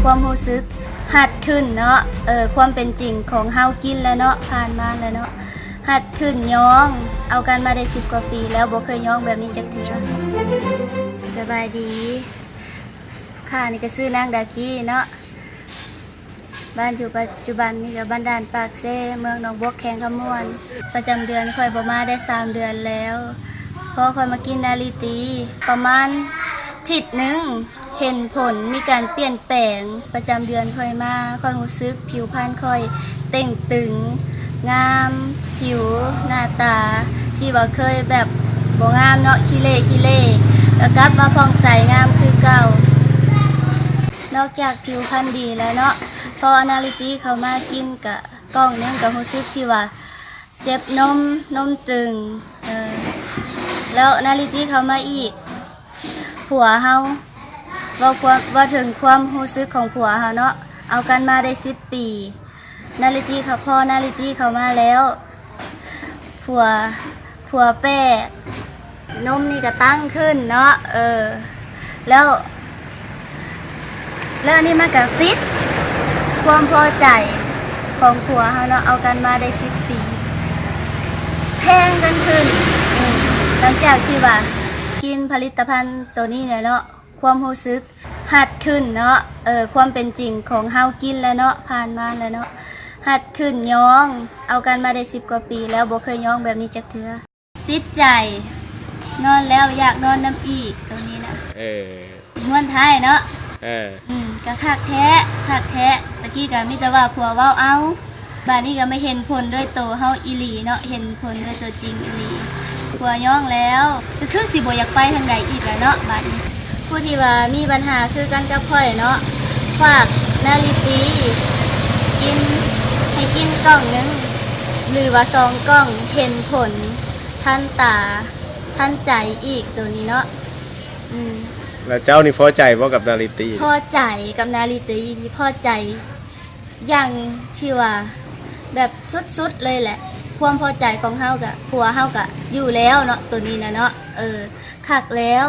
ความรู้สึกหัดขึ้นเนาะความเป็นจริงของเฮากินแล้วเนาะผ่านมาแล้วเนาะหัดขึ้นย้องเอากันมาได้10 กว่าปีแล้วบ่เคยย้องแบบนี้จักเทื่อสบายดีค่ะนี่ก็ซื้อนางดากี้เนาะบ้านอยู่ปัจจุบันนี่ก็บ้านด่านปากเซ่เมืองหนองบัวแข้งขมวนประจำเดือนค่อยบ่มาได้3 เดือนแล้วพอค่อยมากินนาลีตีประมาณอาทิตย์หนึงเห็นผลมีการเปลี่ยนแปลงประจำเดือนค่อยมาค่อยรู้สึกผิวพรรณค่อยเต่งตึงงามสิวหน้าตาที่ว่าเคยแบบบ่งามเนาะขี้เล่ก็กลับมาผ่องใสงามคือเก่านอกจากผิวพรรณดีแล้วเนาะพออนาลิติเขามากินกะกล้องนึงกับรู้สึกที่ว่าเจ็บนมตึงแล้วอนาลิติเขามาอีกผัวเฮาว่าถึงความรู้สึกของผัวเฮาเนาะเอากันมาได้10 ปีนาลิติเขาพอนาลิติเขามาแล้วผัวแป้นมนี่ก็ตั้งขึ้นเนาะแล้วนี่มันก็ฟิตความพอใจของผัวเฮาเนาะเอากันมาได้10 ปีแพงกันขึ้นหลังจากที่ว่ากินผลิตภัณฑ์ตัวนี้เนี่ยเนาะความรู้สึกหัดขึ้นเนาะความเป็นจริงของเฮากินแล้วเนาะผ่านมาแล้วเนาะหัดขึ้นย้องเอากันมาได้10 กว่าปีแล้วบ่เคยย้องแบบนี้จักเทื่อติดใจนอนแล้วอยากนอนน้ำอีกตัวนี้นะม่วนท้ายเนาะก็คักแท้ตะกี้ก็มีแต่ว่าผัวเว้าเอาบัดนี้ก็ไม่เห็นผลด้วยตัวเฮาอีหลีเนาะเห็นผลด้วยตัวจริงอีหลีผัวย้องแล้วก็คือสิบ่อยากไปทางใดอีกแล้วเนาะบัดนี้ผู้ที่ว่ามีปัญหาคือกันกับข่อยเนาะฝากนาลิตีกินให้กินกล่องนึงหรือว่า2 กล่องเห็นผลทันตาทันใจอีกตัวนี้เนาะแล้วเจ้านี่พอใจบ่กับนาลิตีพอใจกับนาลิตีพอใจอย่างที่ว่าแบบสุดๆเลยแหละความพอใจของเฮากะผัวเฮากะอยู่แล้วเนาะตัวนี้นะเนาะคักแล้ว